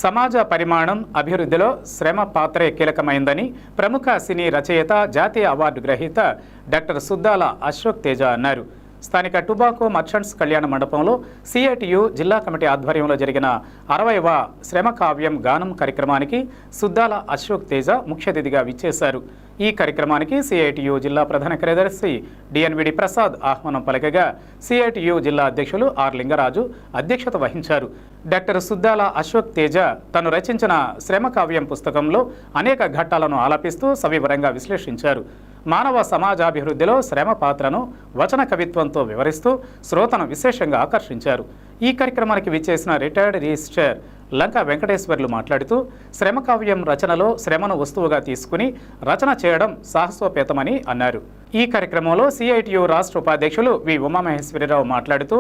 సమాజ పరిమాణం అభివృద్ధిలో శ్రమ పాత్రే కీలకమైందని ప్రముఖ సినీ రచయిత జాతీయ అవార్డు గ్రహీత డాక్టర్ సుద్దాల అశోక్ తేజ అన్నారు. స్థానిక టుబాకో మర్చెంట్స్ కళ్యాణ మండపంలో సిఐటియు జిల్లా కమిటీ ఆధ్వర్యంలో జరిగిన 60వ శ్రమ కావ్యం గానం కార్యక్రమానికి సుద్దాల అశోక్ తేజ ముఖ్య అతిథిగా విచ్చేశారు. ఈ కార్యక్రమానికి సిఐటియు జిల్లా ప్రధాన కార్యదర్శి డిఎన్విడి ప్రసాద్ ఆహ్వానం పలకగా సిఐటియు జిల్లా అధ్యక్షులు ఆర్ లింగరాజు అధ్యక్షత వహించారు. డాక్టర్ సుద్దాల అశోక్ తేజ తను రచించిన శ్రమ కావ్యం పుస్తకంలో అనేక ఘట్టాలను ఆలపిస్తూ సవివరంగా విశ్లేషించారు. మానవ సమాజాభివృద్ధిలో శ్రమ పాత్రను వచన కవిత్వంతో వివరిస్తూ శ్రోతను విశేషంగా ఆకర్షించారు. ఈ కార్యక్రమానికి విచ్చేసిన రిటైర్డ్ రిజిస్ట్రార్ లంక వెంకటేశ్వర్లు మాట్లాడుతూ శ్రమ కావ్యం రచనలో శ్రమను వస్తువుగా తీసుకుని రచన చేయడం సాహసోపేతమని అన్నారు. ఈ కార్యక్రమంలో సిఐటియు రాష్ట్ర ఉపాధ్యక్షులు వి ఉమామహేశ్వరరావు మాట్లాడుతూ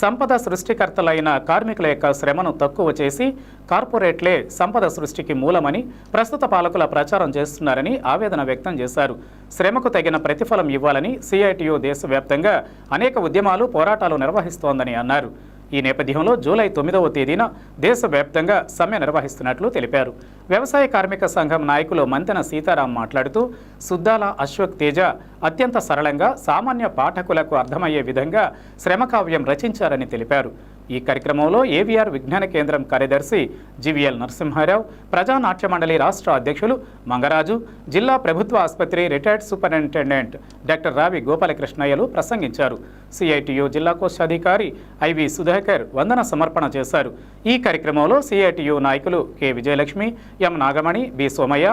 సంపద సృష్టికర్తలైన కార్మికుల యొక్క శ్రమను తక్కువ చేసి కార్పొరేట్లే సంపద సృష్టికి మూలమని ప్రస్తుత పాలకుల ప్రచారం చేస్తున్నారని ఆవేదన వ్యక్తం చేశారు. శ్రమకు తగిన ప్రతిఫలం ఇవ్వాలని సిఐటియు దేశవ్యాప్తంగా అనేక ఉద్యమాలు పోరాటాలు నిర్వహిస్తోందని అన్నారు. ఈ నేపథ్యంలో జూలై 9వ తేదీన దేశవ్యాప్తంగా సమ్మె నిర్వహిస్తున్నట్లు తెలిపారు. వ్యవసాయ కార్మిక సంఘం నాయకులు మంతెన సీతారాం మాట్లాడుతూ సుద్దాల అశోక్ తేజ అత్యంత సరళంగా సామాన్య పాఠకులకు అర్థమయ్యే విధంగా శ్రమకావ్యం రచించారని తెలిపారు. ఈ కార్యక్రమంలో ఏవిఆర్ విజ్ఞాన కేంద్రం కార్యదర్శి జివిఎల్ నరసింహారావు, ప్రజానాట్య మండలి రాష్ట్ర అధ్యక్షులు మంగరాజు, జిల్లా ప్రభుత్వ ఆసుపత్రి రిటైర్డ్ సూపరింటెండెంట్ డాక్టర్ రావి గోపాలకృష్ణయ్యలు ప్రసంగించారు. సిఐటియు జిల్లా కోశాధికారి ఐవి సుధాకర్ వందన సమర్పణ చేశారు. ఈ కార్యక్రమంలో సిఐటియు నాయకులు K Vijayalakshmi, M Nagamani, B Somaiah,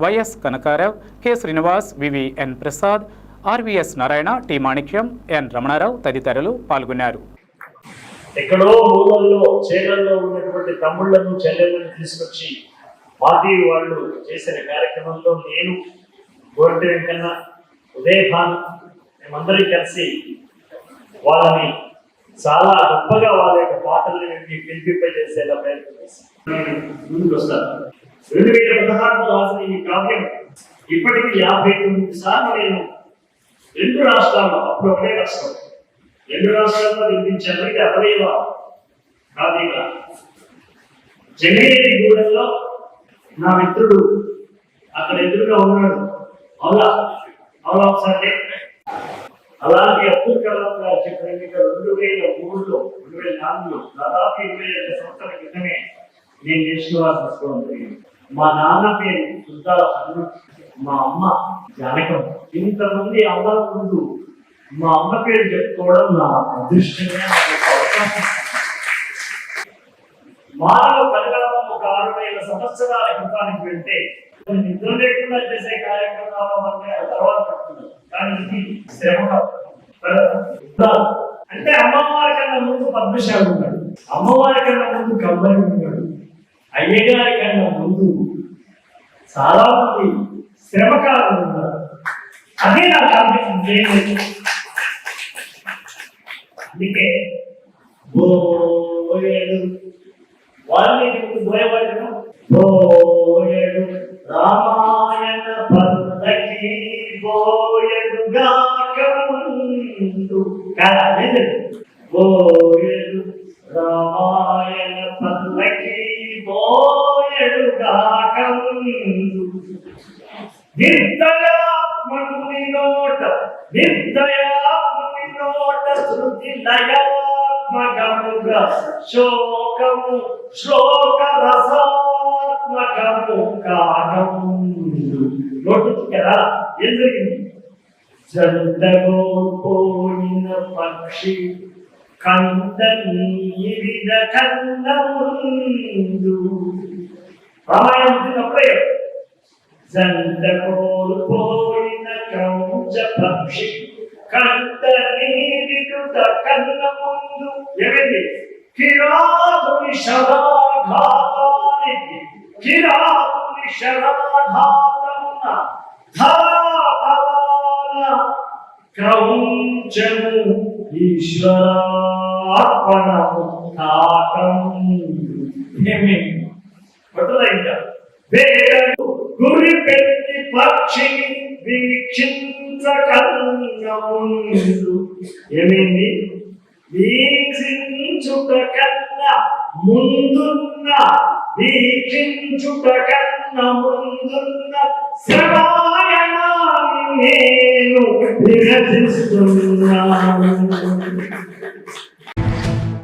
YS Kanakarao, K Srinivas, VVN Prasad, RVS Narayana, T Manikyam, N Ramanarao తదితరులు పాల్గొన్నారు. ఎక్కడో ఊళ్ళల్లో చేలల్లో ఉన్నటువంటి తమ్ముళ్లను చెల్లెళ్ళను తీసుకొచ్చి పార్టీ వాళ్ళు చేసిన కార్యక్రమంలో నేను గోరంటి వెంకన్న, ఉదయభాన్ మేమందరం కలిసి వాళ్ళని చాలా గొప్పగా వాళ్ళ యొక్క పాటల్ని పిలిపింపజేసేలా ప్రయత్నం చేస్తాను. ముందుకు వస్తాను. 2016 రాసిన ఈ కావ్యం ఇప్పటికీ 59 సార్లు నేను 2 రాష్ట్రాల్లో, అప్పుడు ఒకటే రాష్ట్రం, 2 రాష్ట్రాల్లో వినిపించాను. ఇది 60వ కావ్యంగా జంగిరెడ్డిగూడెంలో నా మిత్రుడు అక్కడ ఎదురుగా ఉన్నాడు. అవునా ఒకసారి అలాంటి అబ్దుల్ కలాం గారు చెప్పినట్టుగా 2003లో 2004లో దాదాపు 25 సంవత్సరాల క్రితమే నేను నేర్చుకోవాల్సి వస్తుంది. మా నాన్న పేరు సుద్దాల హనుమంత్, మా అమ్మ జానకం. ఇంతమంది అమ్మల ముందు మా అమ్మ పేరు చెప్పుకోవడం నా అదృష్టంగా నాకు అవకాశం. మానవ పరిణామం ఒక 60,000 సంవత్సరాల క్రితానికి వెళ్తే నిద్ర లేకుండా చేసే కార్యక్రమాల అంటే తర్వాత పడుతుంది. కానీ ఇది శ్రమ అంటే అమ్మవారి కన్నా ముందు పద్మశాలి ఉన్నాడు, అమ్మవారి కన్నా ముందు కమ్మరి ఉన్నాడు, అయ్యగారి కన్నా ముందు చాలా మంది శ్రమకారులు ఉన్నారు. అదే నా కావ్యం. అందుకే బోయేడు వాళ్ళని బోయబడను బోయేడు రామాయణ పల్లకి బోయేడుగాక ముందు బోయేడు రామాయణ పల్లకి బోయేడుగాక ముందు నిర్దయాత్మకుని నోట శృతి లయాత్మకముగా శోకము శ్లోక రసాత్మకము కాకముందు నోటి కదా ఏం జరిగింది? జండగోపోయిన పక్షి కంద నీవిద కన్న ముందు రామాయణం పుట్టినప్పుడే జండగోపోయిన కౌచ పక్షి కంద నీవిద కన్న ముందు ఏమైంది? కిరాతుని శరాఘాతానికి కిరాతుని శరాఘాతమున ధరాతలాన క్రౌంచము ఈశ్వరార్పణము కాకముందు ఏమైంది? పట్టుదైందా? వేడు గురి పెట్టి పక్షిని వీక్షించకన్నముందు ఏమైంది? వీక్షించుట కన్నా ముందున్న వీక్షించుట కన్నా ముందున్న శ్రమాయణాన్ని నేను విరచిస్తున్నాను.